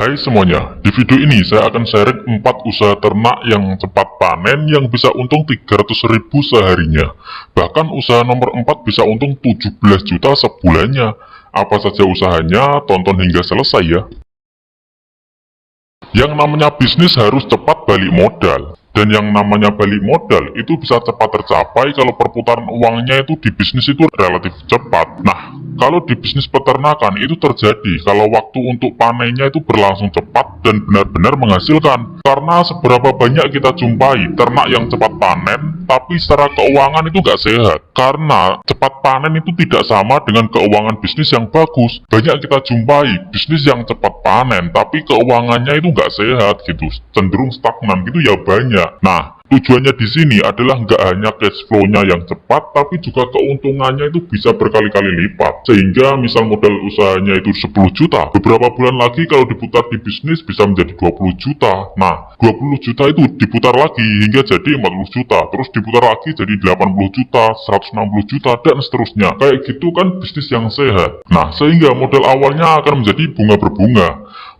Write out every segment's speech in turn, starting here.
Hai semuanya, di video ini saya akan sharing 4 usaha ternak yang cepat panen yang bisa untung 300.000 seharinya. Bahkan usaha nomor 4 bisa untung 17 juta sebulannya. Apa saja usahanya? Tonton hingga selesai ya. Yang namanya bisnis harus cepat balik modal. Dan yang namanya balik modal itu bisa cepat tercapai kalau perputaran uangnya itu di bisnis itu relatif cepat. Nah, kalau di bisnis peternakan itu terjadi kalau waktu untuk panennya itu berlangsung cepat dan benar-benar menghasilkan. Karena seberapa banyak kita jumpai ternak yang cepat panen, tapi secara keuangan itu nggak sehat. Karena cepat panen itu tidak sama dengan keuangan bisnis yang bagus. Banyak kita jumpai bisnis yang cepat panen, tapi keuangannya itu nggak sehat gitu, cenderung stagnan gitu ya banyak. Nah, tujuannya di sini adalah nggak hanya cash flow-nya yang cepat, tapi juga keuntungannya itu bisa berkali-kali lipat. Sehingga misal modal usahanya itu 10 juta, beberapa bulan lagi kalau diputar di bisnis bisa menjadi 20 juta. Nah, 20 juta itu diputar lagi hingga jadi 40 juta, terus diputar lagi jadi 80 juta, 160 juta, dan seterusnya. Kayak gitu kan bisnis yang sehat. Nah, sehingga modal awalnya akan menjadi bunga berbunga.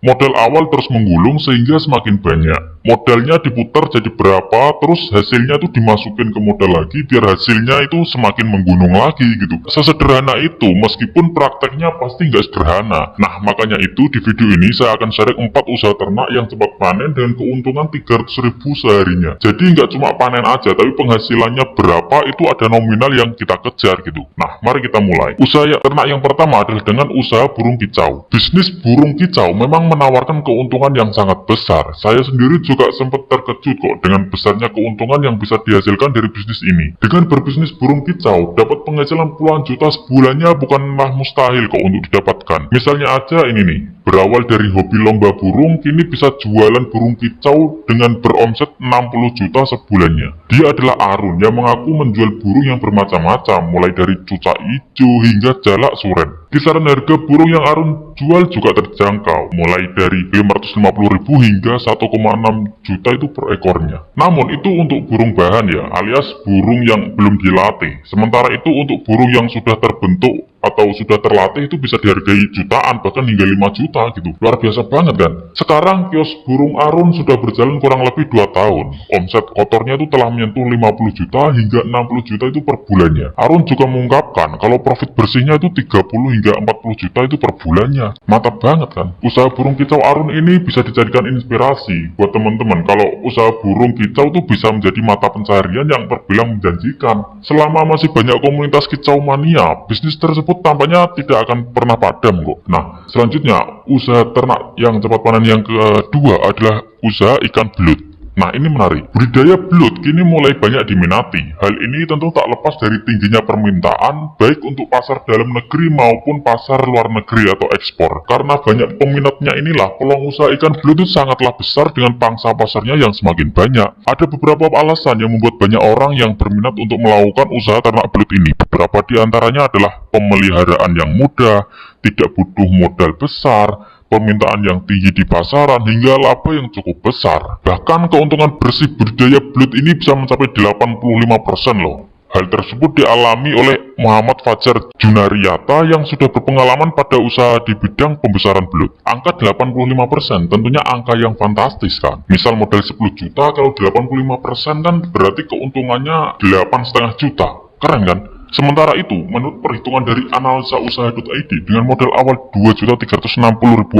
Modal awal terus menggulung sehingga semakin banyak. Modalnya diputar jadi berapa, terus hasilnya tuh dimasukin ke modal lagi biar hasilnya itu semakin menggunung lagi gitu. Sesederhana itu, meskipun prakteknya pasti nggak sederhana. Nah, makanya itu di video ini saya akan share 4 usaha ternak yang cepat panen dengan keuntungan 300.000 seharinya. Jadi nggak cuma panen aja, tapi penghasilannya berapa itu ada nominal yang kita kejar gitu. Nah, mari kita mulai. Usaha ternak yang pertama adalah dengan usaha burung kicau. Bisnis burung kicau memang menawarkan keuntungan yang sangat besar. Saya sendiri juga sempat terkejut kok dengan besarnya keuntungan yang bisa dihasilkan dari bisnis ini. Dengan berbisnis burung kicau, dapat penghasilan puluhan juta sebulannya bukanlah mustahil kok untuk didapatkan. Misalnya aja ini nih, berawal dari hobi lomba burung, kini bisa jualan burung kicau dengan beromset 60 juta sebulannya. Dia adalah Arun yang mengaku menjual burung yang bermacam-macam, mulai dari cucak hijau hingga jalak suren. Kisaran harga burung yang Arun jual juga terjangkau, mulai dari 550.000 hingga 1,6 juta itu per ekornya. Namun itu untuk burung bahan ya, alias burung yang belum dilatih. Sementara itu untuk burung yang sudah terbentuk atau sudah terlatih itu bisa dihargai jutaan, bahkan hingga 5 juta gitu. Luar biasa banget kan? Sekarang kios burung Arun sudah berjalan kurang lebih 2 tahun. Omset kotornya itu telah menyentuh 50 juta hingga 60 juta itu per bulannya. Arun juga mengungkapkan kalau profit bersihnya itu 30 hingga 40 juta itu per bulannya. Mantap banget kan? Usaha burung kicau Arun ini bisa dijadikan inspirasi buat teman-teman kalau usaha burung kicau itu bisa menjadi mata pencaharian yang terbilang menjanjikan. Selama masih banyak komunitas kicau mania, bisnis tersebut tampaknya tidak akan pernah padam kok. Nah, selanjutnya usaha ternak yang cepat panen yang kedua adalah usaha ikan belut. Nah, ini menarik. Budidaya belut kini mulai banyak diminati. Hal ini tentu tak lepas dari tingginya permintaan, baik untuk pasar dalam negeri maupun pasar luar negeri atau ekspor. Karena banyak peminatnya inilah, peluang usaha ikan belut itu sangatlah besar dengan pangsa pasarnya yang semakin banyak. Ada beberapa alasan yang membuat banyak orang yang berminat untuk melakukan usaha ternak belut ini. Beberapa di antaranya adalah pemeliharaan yang mudah, tidak butuh modal besar, permintaan yang tinggi di pasaran, hingga laba yang cukup besar. Bahkan keuntungan bersih budidaya belut ini bisa mencapai 85% loh. Hal tersebut dialami oleh Muhammad Fajar Junariyata yang sudah berpengalaman pada usaha di bidang pembesaran belut. Angka 85% tentunya angka yang fantastis kan. Misal modal 10 juta, kalau 85% kan berarti keuntungannya 8,5 juta. Keren kan? Sementara itu, menurut perhitungan dari analisa usaha.id, dengan modal awal 2.360.000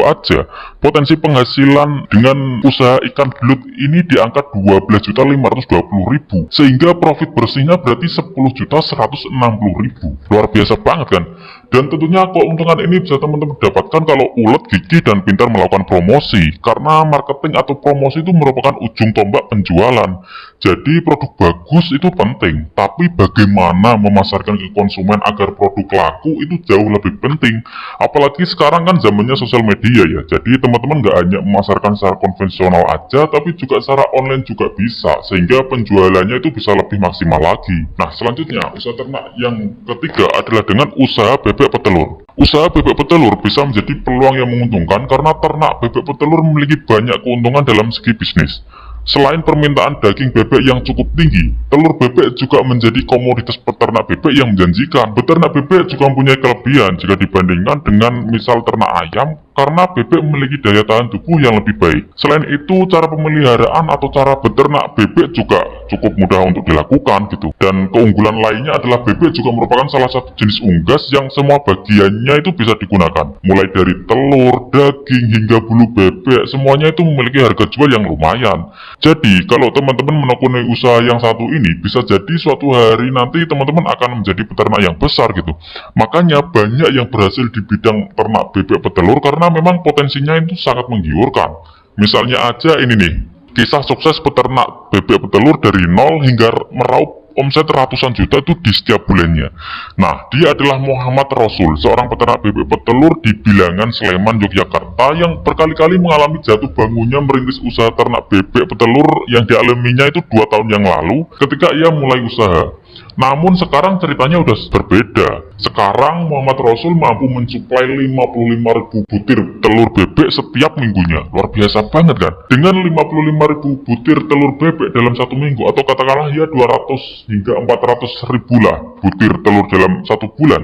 aja, potensi penghasilan dengan usaha ikan belut ini di angka 12.520.000, sehingga profit bersihnya berarti 10.160.000. Luar biasa banget kan? Dan tentunya keuntungan ini bisa teman-teman dapatkan kalau ulet, gigih, dan pintar melakukan promosi, karena marketing atau promosi itu merupakan ujung tombak penjualan. Jadi produk bagus itu penting, tapi bagaimana memasarkan ke konsumen agar produk laku itu jauh lebih penting. Apalagi sekarang kan zamannya sosial media ya, jadi teman-teman nggak hanya memasarkan secara konvensional aja, tapi juga secara online juga bisa, sehingga penjualannya itu bisa lebih maksimal lagi. Nah, selanjutnya usaha ternak yang ketiga adalah dengan usaha bebek petelur. Usaha bebek petelur bisa menjadi peluang yang menguntungkan karena ternak bebek petelur memiliki banyak keuntungan dalam segi bisnis. Selain permintaan daging bebek yang cukup tinggi, telur bebek juga menjadi komoditas peternak bebek yang menjanjikan. Peternak bebek juga mempunyai kelebihan jika dibandingkan dengan misal ternak ayam, karena bebek memiliki daya tahan tubuh yang lebih baik. Selain itu, cara pemeliharaan atau cara beternak bebek juga cukup mudah untuk dilakukan gitu. Dan keunggulan lainnya adalah bebek juga merupakan salah satu jenis unggas yang semua bagiannya itu bisa digunakan. Mulai dari telur, daging, hingga bulu bebek, semuanya itu memiliki harga jual yang lumayan. Jadi, kalau teman-teman menekuni usaha yang satu ini, bisa jadi suatu hari nanti teman-teman akan menjadi peternak yang besar gitu. Makanya banyak yang berhasil di bidang ternak bebek petelur karena memang potensinya itu sangat menggiurkan. Misalnya aja ini nih, kisah sukses peternak bebek petelur dari nol hingga meraup omset ratusan juta itu di setiap bulannya. Nah, dia adalah Muhammad Rasul, seorang peternak bebek petelur di Bilangan, Sleman, Yogyakarta yang berkali-kali mengalami jatuh bangunnya merintis usaha ternak bebek petelur yang dialaminya itu 2 tahun yang lalu ketika ia mulai usaha. Namun sekarang ceritanya udah berbeda. Sekarang Muhammad Rasul mampu mensuplai 55.000 butir telur bebek setiap minggunya. Luar biasa banget kan? Dengan 55.000 butir telur bebek dalam satu minggu, atau katakanlah ya 200 hingga 400.000 lah butir telur dalam satu bulan,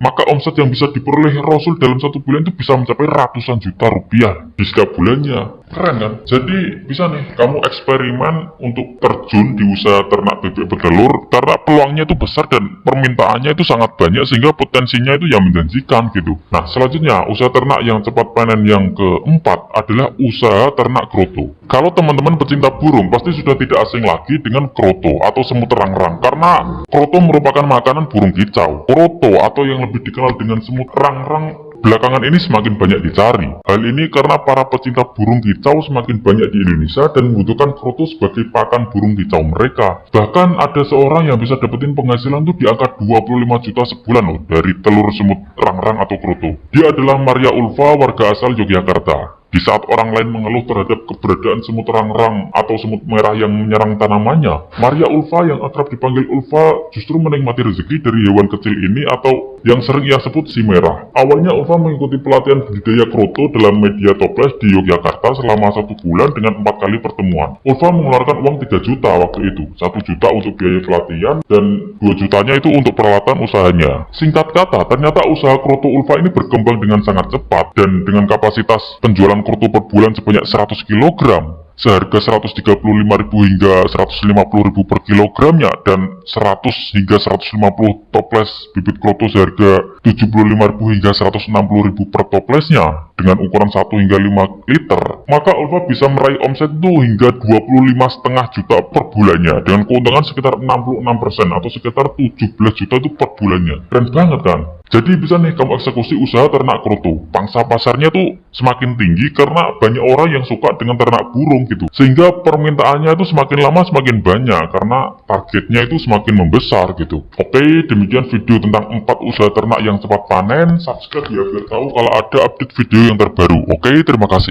maka omset yang bisa diperoleh Rasul dalam satu bulan itu bisa mencapai ratusan juta rupiah di setiap bulannya. Keren kan? Jadi bisa nih kamu eksperimen untuk terjun di usaha ternak bebek petelur karena peluangnya itu besar dan permintaannya itu sangat banyak sehingga potensinya itu yang menjanjikan gitu. Nah, selanjutnya usaha ternak yang cepat panen yang keempat adalah usaha ternak kroto. Kalau teman-teman pecinta burung pasti sudah tidak asing lagi dengan kroto atau semut rangrang karena kroto merupakan makanan burung kicau. Kroto atau yang lebih dikenal dengan semut rangrang belakangan ini semakin banyak dicari. Hal ini karena para pecinta burung kicau semakin banyak di Indonesia dan membutuhkan kroto sebagai pakan burung kicau mereka. Bahkan ada seorang yang bisa dapetin penghasilan tuh di angka 25 juta sebulan loh dari telur semut rangrang atau kroto. Dia adalah Maria Ulfa, warga asal Yogyakarta. Di saat orang lain mengeluh terhadap keberadaan semut rangrang atau semut merah yang menyerang tanamannya, Maria Ulfa yang akrab dipanggil Ulfa justru menikmati rezeki dari hewan kecil ini atau yang sering ia sebut si merah. Awalnya Ulfa mengikuti pelatihan budidaya kroto dalam media toples di Yogyakarta selama 1 bulan dengan 4 kali pertemuan. Ulfa mengeluarkan uang 3 juta waktu itu, 1 juta untuk biaya pelatihan dan 2 jutanya itu untuk peralatan usahanya. Singkat kata, ternyata usaha kroto Ulfa ini berkembang dengan sangat cepat dan dengan kapasitas penjualan kroto per bulan sebanyak 100 kg seharga 135.000 hingga 150.000 per kilogramnya dan 100 hingga 150 toples bibit kroto seharga 75.000 hingga 160.000 per toplesnya dengan ukuran 1 hingga 5 liter, maka Ulfa bisa meraih omset itu hingga 25,5 juta per bulannya dengan keuntungan sekitar 66% atau sekitar 17 juta itu per bulannya. Keren banget kan? Jadi bisa nih kamu eksekusi usaha ternak kroto. Pangsa pasarnya tuh semakin tinggi karena banyak orang yang suka dengan ternak burung gitu. Sehingga permintaannya itu semakin lama semakin banyak karena targetnya itu semakin membesar gitu. Oke, demikian video tentang 4 usaha ternak yang cepat panen. Subscribe ya biar tahu kalau ada update video yang terbaru. Oke, terima kasih.